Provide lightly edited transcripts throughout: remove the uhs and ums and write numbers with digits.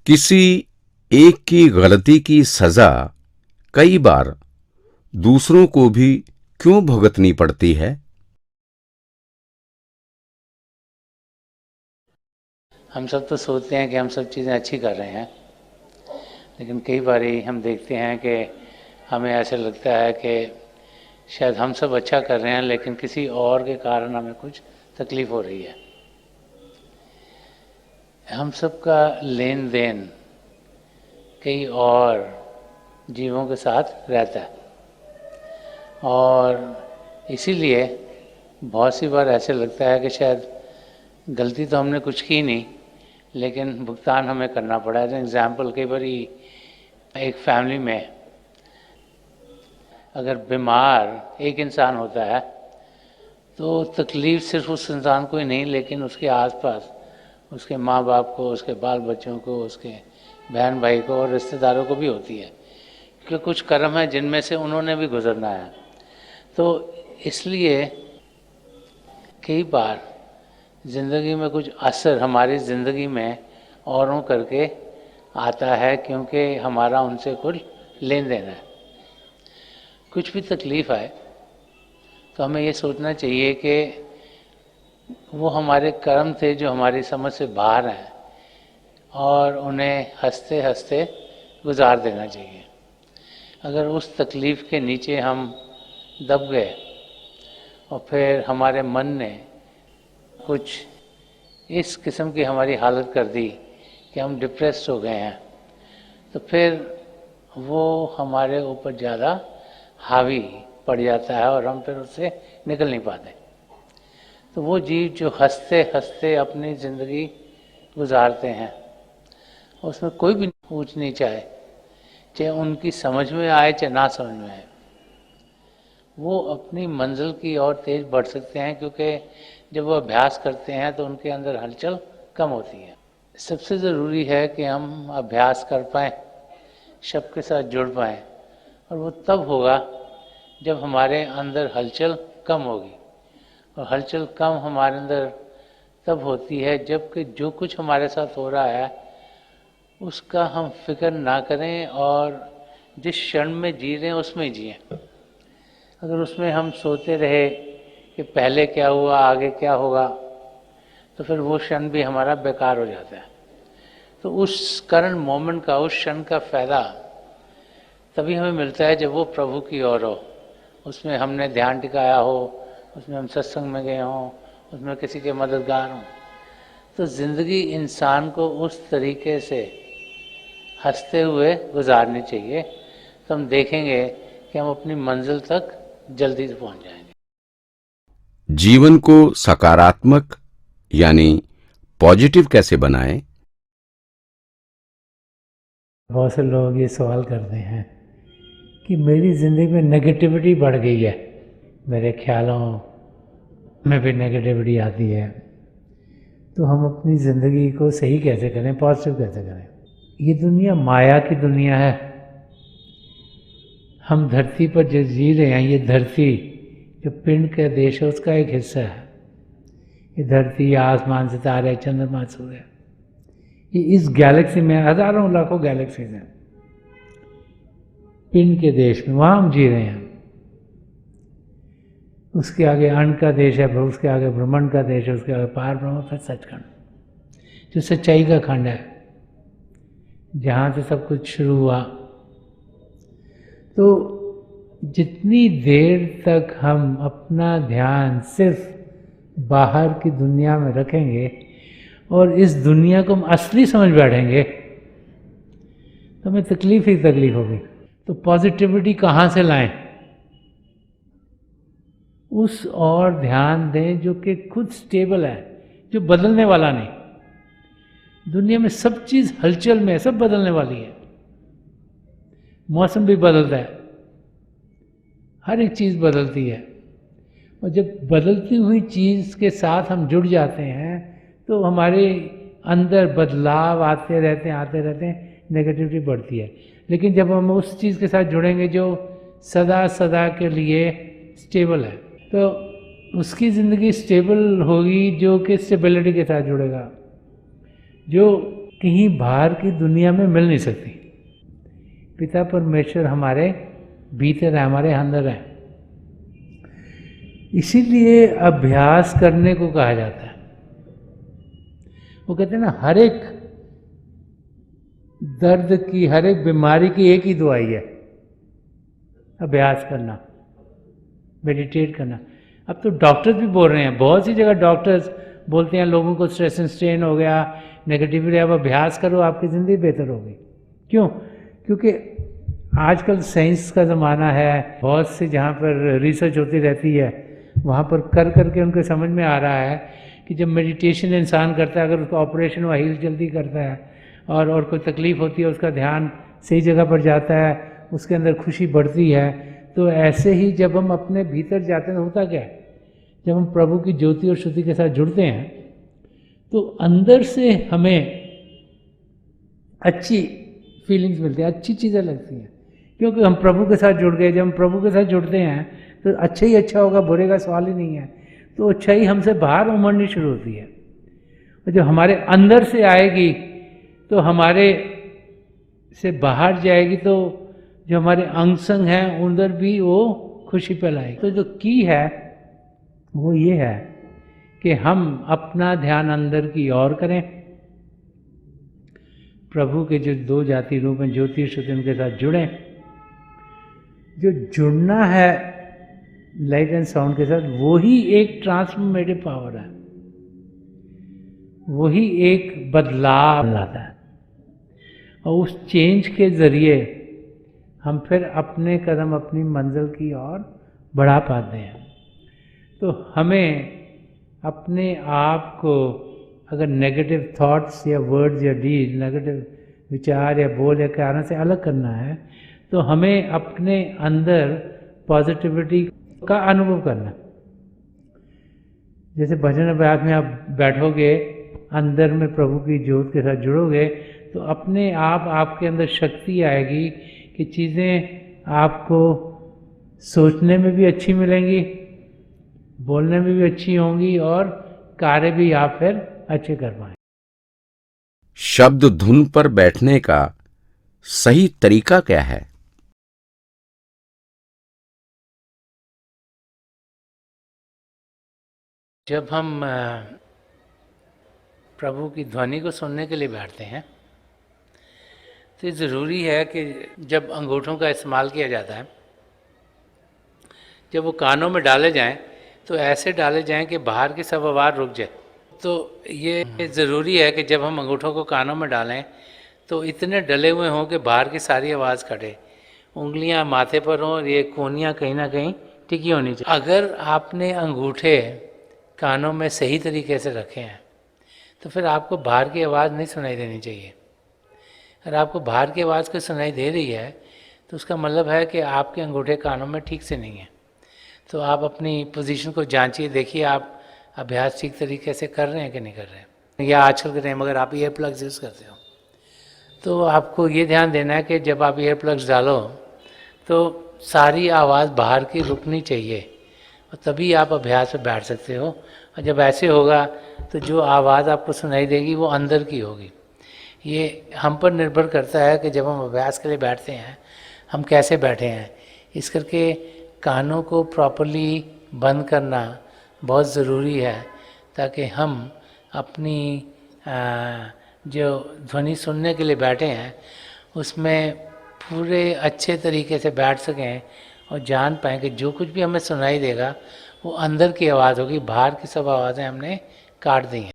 किसी एक की गलती की सजा कई बार दूसरों को भी क्यों भुगतनी पड़ती है? हम सब तो सोचते हैं कि हम सब चीज़ें अच्छी कर रहे हैं, लेकिन कई बारी हम देखते हैं कि हमें ऐसा लगता है कि शायद हम सब अच्छा कर रहे हैं, लेकिन किसी और के कारण हमें कुछ तकलीफ़ हो रही है। हम सब का लेन देन कई और जीवों के साथ रहता है, और इसीलिए बहुत सी बार ऐसे लगता है कि शायद गलती तो हमने कुछ की नहीं, लेकिन भुगतान हमें करना पड़ा है। एग्ज़ाम्पल, कई बार एक फैमिली में अगर बीमार एक इंसान होता है तो तकलीफ़ सिर्फ उस इंसान को ही नहीं, लेकिन उसके आसपास उसके माँ बाप को, उसके बाल बच्चों को, उसके बहन भाई को और रिश्तेदारों को भी होती है, क्योंकि कुछ कर्म है जिनमें से उन्होंने भी गुजरना है। तो इसलिए कई बार ज़िंदगी में कुछ असर हमारी ज़िंदगी में औरों करके आता है, क्योंकि हमारा उनसे कुछ लेन देन है। कुछ भी तकलीफ़ आए तो हमें ये सोचना चाहिए कि वो हमारे कर्म थे जो हमारी समझ से बाहर हैं, और उन्हें हंसते हंसते गुजार देना चाहिए। अगर उस तकलीफ़ के नीचे हम दब गए और फिर हमारे मन ने कुछ इस किस्म की हमारी हालत कर दी कि हम डिप्रेस्ड हो गए हैं, तो फिर वो हमारे ऊपर ज़्यादा हावी पड़ जाता है और हम फिर उससे निकल नहीं पाते। तो वो जीव जो हंसते हंसते अपनी ज़िंदगी गुजारते हैं, उसमें कोई भी ऊंच नीच आए, चाहे उनकी समझ में आए चाहे ना समझ में आए, वो अपनी मंजिल की ओर तेज बढ़ सकते हैं, क्योंकि जब वो अभ्यास करते हैं तो उनके अंदर हलचल कम होती है। सबसे ज़रूरी है कि हम अभ्यास कर पाएँ, सबके साथ जुड़ पाएँ, और वो तब होगा जब हमारे अंदर हलचल कम होगी। और हलचल कम हमारे अंदर तब होती है जबकि जो कुछ हमारे साथ हो रहा है उसका हम फिक्र ना करें, और जिस क्षण में जी रहे हैं उसमें जिएं। अगर उसमें हम सोते रहे कि पहले क्या हुआ, आगे क्या होगा, तो फिर वो क्षण भी हमारा बेकार हो जाता है। तो उस करंट मोमेंट का, उस क्षण का फ़ायदा तभी हमें मिलता है जब वो प्रभु की ओर हो, उसमें हमने ध्यान टिकाया हो, उसमें हम सत्संग में गए हों, उसमें किसी के मददगार हों। तो ज़िंदगी इंसान को उस तरीके से हंसते हुए गुजारनी चाहिए, तो हम देखेंगे कि हम अपनी मंजिल तक जल्दी से पहुंच जाएंगे। जीवन को सकारात्मक यानी पॉजिटिव कैसे बनाएं? बहुत से लोग ये सवाल करते हैं कि मेरी ज़िंदगी में नेगेटिविटी बढ़ गई है, मेरे ख्यालों में भी नेगेटिविटी आती है, तो हम अपनी ज़िंदगी को सही कैसे करें, पॉजिटिव कैसे करें। ये दुनिया माया की दुनिया है। हम धरती पर जो जी रहे हैं, ये धरती जो पिंड का देश है उसका एक हिस्सा है। ये धरती, आसमान, सितारे, चंद्रमा, सूर्य, ये इस गैलेक्सी में हजारों लाखों गैलेक्सीज हैं। पिंड के देश में वहाँ हम जी रहे हैं। उसके आगे अण्ड का देश है, उसके आगे ब्रह्मांड का देश है, उसके आगे पार ब्रह्म, फिर सचखंड जो सच्चाई का खंड है, जहाँ से सब कुछ शुरू हुआ। तो जितनी देर तक हम अपना ध्यान सिर्फ बाहर की दुनिया में रखेंगे और इस दुनिया को हम असली समझ बैठेंगे, तो हमें तकलीफ ही तकलीफ होगी। तो पॉजिटिविटी कहाँ से लाएं? उस और ध्यान दें जो कि खुद स्टेबल है, जो बदलने वाला नहीं। दुनिया में सब चीज़ हलचल में है, सब बदलने वाली है। मौसम भी बदलता है, हर एक चीज़ बदलती है। और जब बदलती हुई चीज़ के साथ हम जुड़ जाते हैं तो हमारे अंदर बदलाव आते रहते हैं, नेगेटिविटी बढ़ती है। लेकिन जब हम उस चीज़ के साथ जुड़ेंगे जो सदा सदा के लिए स्टेबल है, तो उसकी ज़िंदगी स्टेबल होगी जो कि स्टेबिलिटी के साथ जुड़ेगा। जो कहीं बाहर की दुनिया में मिल नहीं सकती। पिता परमेश्वर हमारे भीतर है, हमारे अंदर है। इसीलिए अभ्यास करने को कहा जाता है। वो कहते हैं ना, हर एक दर्द की, हर एक बीमारी की एक ही दवाई है, अभ्यास करना, मेडिटेट करना। अब तो डॉक्टर्स भी बोल रहे हैं, बहुत सी जगह डॉक्टर्स बोलते हैं लोगों को स्ट्रेस एंड स्ट्रेन हो गया, नेगेटिविटी, अब अभ्यास करो, आपकी ज़िंदगी बेहतर होगी। क्यों? क्योंकि आजकल साइंस का ज़माना है, बहुत सी जहाँ पर रिसर्च होती रहती है, वहाँ पर कर करके उनको समझ में आ रहा है कि जब मेडिटेशन इंसान करता है, अगर उसका ऑपरेशन हुआ हील जल्दी करता है, और कोई तकलीफ़ होती है उसका ध्यान सही जगह पर जाता है, उसके अंदर खुशी बढ़ती है। तो ऐसे ही जब हम अपने भीतर जाते हैं तो होता क्या है, जब हम प्रभु की ज्योति और श्रुति के साथ जुड़ते हैं तो अंदर से हमें अच्छी फीलिंग्स मिलती हैं, अच्छी चीज़ें लगती हैं, क्योंकि हम प्रभु के साथ जुड़ गए। जब हम प्रभु के साथ जुड़ते हैं तो अच्छा ही अच्छा होगा, बुरे का सवाल ही नहीं है। तो अच्छाई हमसे बाहर उमड़नी शुरू होती है, और जब हमारे अंदर से आएगी तो हमारे से बाहर जाएगी, तो जो हमारे अंग संग हैं उधर भी वो खुशी फैलाएगी। तो जो की है वो ये है कि हम अपना ध्यान अंदर की ओर करें, प्रभु के जो दो जाति रूप हैं ज्योति श्रुति, उनके साथ जुड़ें। जो जुड़ना है लाइट एंड साउंड के साथ, वही एक ट्रांसफॉर्मेटिव पावर है, वही एक बदलाव लाता है, और उस चेंज के ज़रिए हम फिर अपने कदम अपनी मंजिल की ओर बढ़ा पाते हैं। तो हमें अपने आप को अगर नेगेटिव थॉट्स या वर्ड्स या डीड, नेगेटिव विचार या बोल या कारण से अलग करना है, तो हमें अपने अंदर पॉजिटिविटी का अनुभव करना। जैसे भजन अभ्यास में आप बैठोगे, अंदर में प्रभु की ज्योत के साथ जुड़ोगे, तो अपने आप आपके अंदर शक्ति आएगी कि चीज़ें आपको सोचने में भी अच्छी मिलेंगी, बोलने में भी अच्छी होंगी, और कार्य भी आप फिर अच्छे कर पाएंगे। शब्द धुन पर बैठने का सही तरीका क्या है? जब हम प्रभु की ध्वनि को सुनने के लिए बैठते हैं तो ज़रूरी है कि जब अंगूठों का इस्तेमाल किया जाता है, जब वो कानों में डाले जाएं तो ऐसे डाले जाएं कि बाहर की सब आवाज़ रुक जाए। तो ये ज़रूरी है कि जब हम अंगूठों को कानों में डालें तो इतने डले हुए हों कि बाहर की सारी आवाज़ कटे, उंगलियां माथे पर हों, ये कोनियाँ कहीं ना कहीं टिकी होनी चाहिए। अगर आपने अंगूठे कानों में सही तरीके से रखे हैं तो फिर आपको बाहर की आवाज़ नहीं सुनाई देनी चाहिए। अगर आपको बाहर की आवाज़ कोई सुनाई दे रही है तो उसका मतलब है कि आपके अंगूठे कानों में ठीक से नहीं है। तो आप अपनी पोजीशन को जांचिए, देखिए आप अभ्यास ठीक तरीके से कर रहे हैं कि नहीं कर रहे हैं। या आजकल के टाइम अगर आप ईयर प्लग्स यूज़ करते हो तो आपको ये ध्यान देना है कि जब आप ईयर प्लग्स डालो तो सारी आवाज़ बाहर की रुकनी चाहिए, और तभी आप अभ्यास में बैठ सकते हो। और जब ऐसे होगा तो जो आवाज़ आपको सुनाई देगी वो अंदर की होगी। ये हम पर निर्भर करता है कि जब हम अभ्यास के लिए बैठते हैं हम कैसे बैठे हैं। इस करके कानों को प्रॉपरली बंद करना बहुत ज़रूरी है, ताकि हम अपनी जो ध्वनि सुनने के लिए बैठे हैं उसमें पूरे अच्छे तरीके से बैठ सकें और जान पाएँ कि जो कुछ भी हमें सुनाई देगा वो अंदर की आवाज़ होगी, बाहर की सब आवाज़ें हमने काट दी हैं।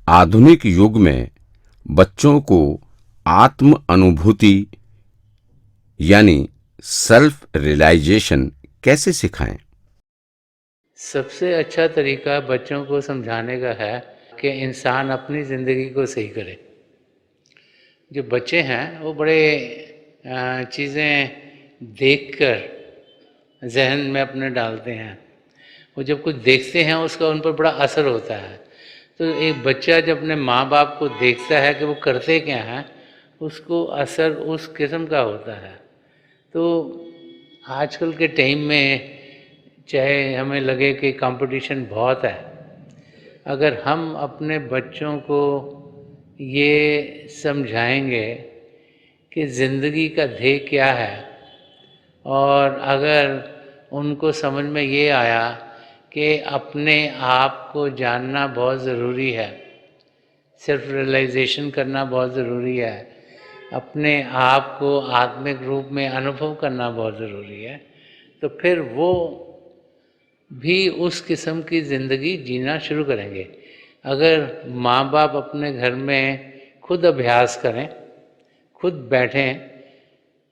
आधुनिक युग में बच्चों को आत्म अनुभूति यानी सेल्फ रियलाइजेशन कैसे सिखाएं? सबसे अच्छा तरीका बच्चों को समझाने का है कि इंसान अपनी ज़िंदगी को सही करे। जो बच्चे हैं वो बड़े चीज़ें देखकर जहन में अपने डालते हैं, वो जब कुछ देखते हैं उसका उन पर बड़ा असर होता है। तो एक बच्चा जब अपने माँ बाप को देखता है कि वो करते क्या हैं, उसको असर उस किस्म का होता है। तो आजकल के टाइम में चाहे हमें लगे कि कंपटीशन बहुत है, अगर हम अपने बच्चों को ये समझाएंगे कि ज़िंदगी का ध्येय क्या है, और अगर उनको समझ में ये आया कि अपने आप को जानना बहुत ज़रूरी है, सेल्फ रियलाइजेशन करना बहुत ज़रूरी है, अपने आप को आत्मिक रूप में अनुभव करना बहुत ज़रूरी है, तो फिर वो भी उस किस्म की ज़िंदगी जीना शुरू करेंगे। अगर माँ बाप अपने घर में खुद अभ्यास करें, खुद बैठें,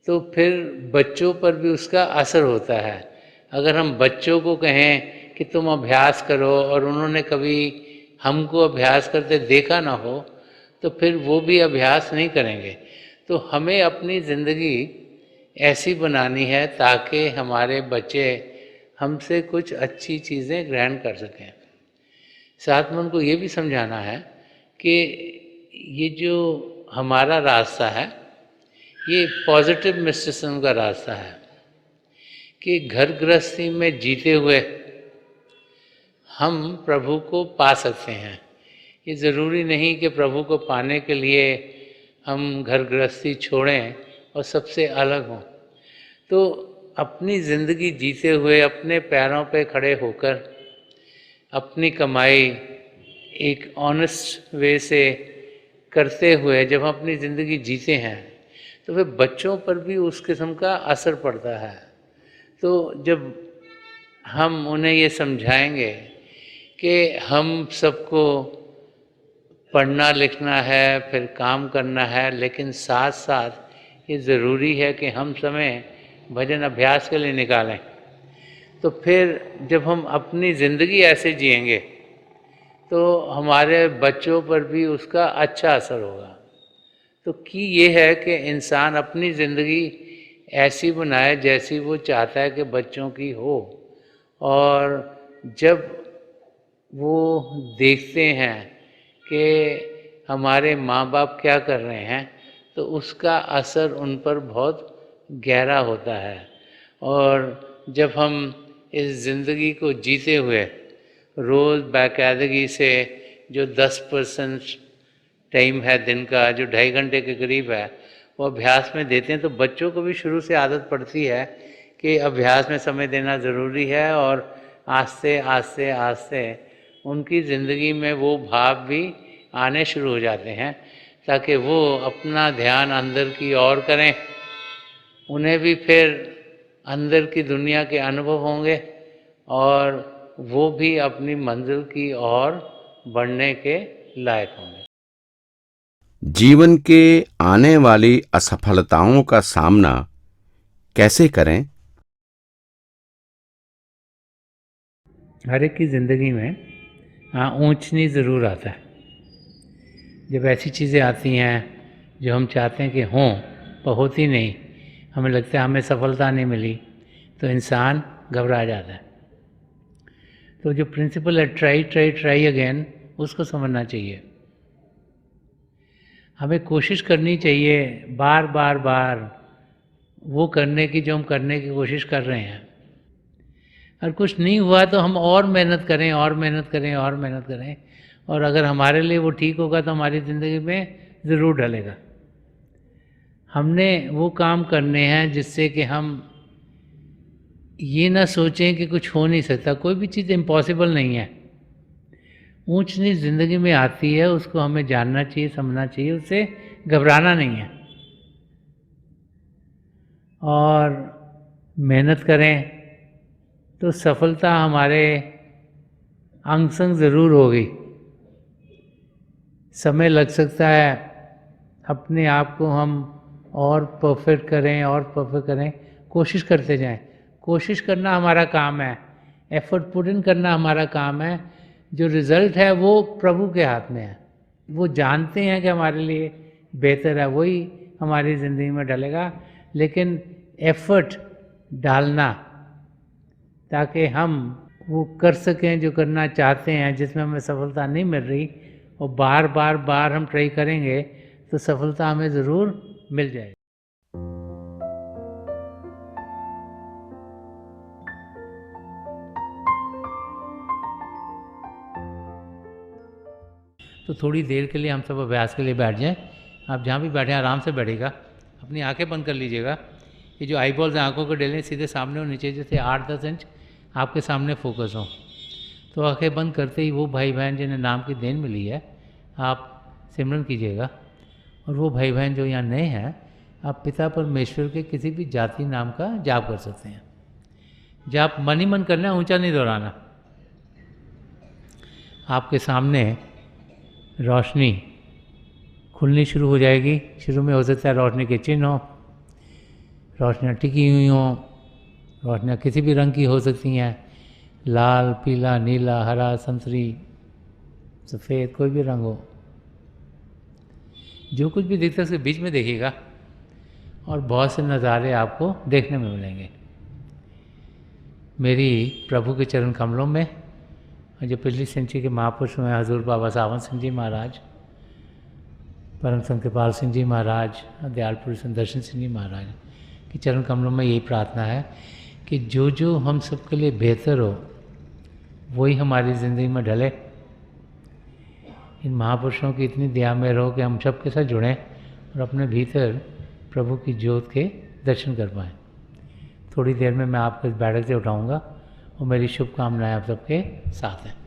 तो फिर बच्चों पर भी उसका असर होता है। अगर हम बच्चों को कहें कि तुम अभ्यास करो और उन्होंने कभी हमको अभ्यास करते देखा ना हो, तो फिर वो भी अभ्यास नहीं करेंगे। तो हमें अपनी ज़िंदगी ऐसी बनानी है ताकि हमारे बच्चे हमसे कुछ अच्छी चीज़ें ग्रहण कर सकें। साथ में उनको ये भी समझाना है कि ये जो हमारा रास्ता है, ये पॉजिटिव मिस्टिसिज्म का रास्ता है कि घर गृहस्थी में जीते हुए हम प्रभु को पा सकते हैं। ये ज़रूरी नहीं कि प्रभु को पाने के लिए हम घर गृहस्थी छोड़ें और सबसे अलग हों। तो अपनी ज़िंदगी जीते हुए अपने पैरों पे खड़े होकर अपनी कमाई एक ऑनेस्ट वे से करते हुए जब हम अपनी ज़िंदगी जीते हैं, तो फिर बच्चों पर भी उस किस्म का असर पड़ता है। तो जब हम उन्हें ये समझाएंगे कि हम सबको पढ़ना लिखना है, फिर काम करना है, लेकिन साथ साथ ये ज़रूरी है कि हम समय भजन अभ्यास के लिए निकालें, तो फिर जब हम अपनी ज़िंदगी ऐसे जिएंगे तो हमारे बच्चों पर भी उसका अच्छा असर होगा। तो की ये है कि इंसान अपनी ज़िंदगी ऐसी बनाए जैसी वो चाहता है कि बच्चों की हो, और जब वो देखते हैं कि हमारे माँ बाप क्या कर रहे हैं, तो उसका असर उन पर बहुत गहरा होता है। और जब हम इस ज़िंदगी को जीते हुए रोज़ बाकायदगी से जो 10% टाइम है दिन का, जो 2.5 घंटे के करीब है, वो अभ्यास में देते हैं, तो बच्चों को भी शुरू से आदत पड़ती है कि अभ्यास में समय देना ज़रूरी है, और आस्ते आस्ते आस्ते उनकी ज़िंदगी में वो भाव भी आने शुरू हो जाते हैं, ताकि वो अपना ध्यान अंदर की ओर करें। उन्हें भी फिर अंदर की दुनिया के अनुभव होंगे और वो भी अपनी मंजिल की ओर बढ़ने के लायक होंगे। जीवन के आने वाली असफलताओं का सामना कैसे करें? हर एक की ज़िंदगी में हाँ, ऊंच नीच ज़रूर आता है। जब ऐसी चीज़ें आती हैं जो हम चाहते हैं कि हों पर होती नहीं, हमें लगता है हमें सफलता नहीं मिली, तो इंसान घबरा जाता है। तो जो प्रिंसिपल है ट्राई ट्राई ट्राई अगेन, उसको समझना चाहिए। हमें कोशिश करनी चाहिए बार बार बार वो करने की जो हम करने की कोशिश कर रहे हैं। और कुछ नहीं हुआ तो हम और मेहनत करें और मेहनत करें और मेहनत करें, और अगर हमारे लिए वो ठीक होगा तो हमारी ज़िंदगी में ज़रूर ढलेगा। हमने वो काम करने हैं जिससे कि हम ये ना सोचें कि कुछ हो नहीं सकता। कोई भी चीज़ इम्पॉसिबल नहीं है। ऊंच नीच ज़िंदगी में आती है, उसको हमें जानना चाहिए, समझना चाहिए, उससे घबराना नहीं है, और मेहनत करें तो सफलता हमारे अंग संग ज़रूर होगी। समय लग सकता है, अपने आप को हम और परफेक्ट करें और परफेक्ट करें, कोशिश करते जाएं। कोशिश करना हमारा काम है, एफर्ट पुट इन करना हमारा काम है। जो रिज़ल्ट है वो प्रभु के हाथ में है। वो जानते हैं कि हमारे लिए बेहतर है, वही हमारी ज़िंदगी में डलेगा। लेकिन एफर्ट डालना ताकि हम वो कर सकें जो करना चाहते हैं, जिसमें हमें सफलता नहीं मिल रही, और बार बार बार हम ट्राई करेंगे तो सफलता हमें ज़रूर मिल जाएगी। तो थोड़ी देर के लिए हम सब अभ्यास के लिए बैठ जाएं। आप जहाँ भी बैठे आराम से बैठेगा, अपनी आंखें बंद कर लीजिएगा। ये जो आई बॉल्स आँखों को डेलें सीधे सामने और नीचे जैसे 8-10 इंच आपके सामने फोकस हो। तो आंखें बंद करते ही वो भाई बहन जिन्हें नाम की देन मिली है, आप सिमरन कीजिएगा। और वो भाई बहन जो यहाँ नए हैं, आप पिता परमेश्वर के किसी भी जाति नाम का जाप कर सकते हैं। जाप मन ही मन करना, ऊंचा नहीं दोहराना। आपके सामने रोशनी खुलनी शुरू हो जाएगी। शुरू में हो सकता है रोशनी के चिन्ह हो, रोशनियाँ टिकी हुई हों, रोशनियाँ किसी भी रंग की हो सकती हैं, लाल, पीला, नीला, हरा, संतरी, सफ़ेद, कोई भी रंग हो। जो कुछ भी दिखता है उसके बीच में देखिएगा और बहुत से नज़ारे आपको देखने में मिलेंगे। मेरी प्रभु के चरण कमलों में जो पिछली सेंचुरी के महापुरुष हुए हजूर बाबा सावन सिंह जी महाराज, परम संत कृपाल सिंह जी महाराज, दयाल पुरुष दर्शन सिंह जी महाराज के चरण कमलों में यही प्रार्थना है कि जो जो हम सबके लिए बेहतर हो वही हमारी ज़िंदगी में ढले। इन महापुरुषों की इतनी दया में रहो कि हम सब के साथ जुड़ें और अपने भीतर प्रभु की ज्योत के दर्शन कर पाएँ। थोड़ी देर में मैं आपको इस बैठक से उठाऊँगा और मेरी शुभकामनाएं आप सबके साथ हैं।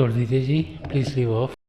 छोड़ दीजिए जी, प्लीज़ लीव ऑफ।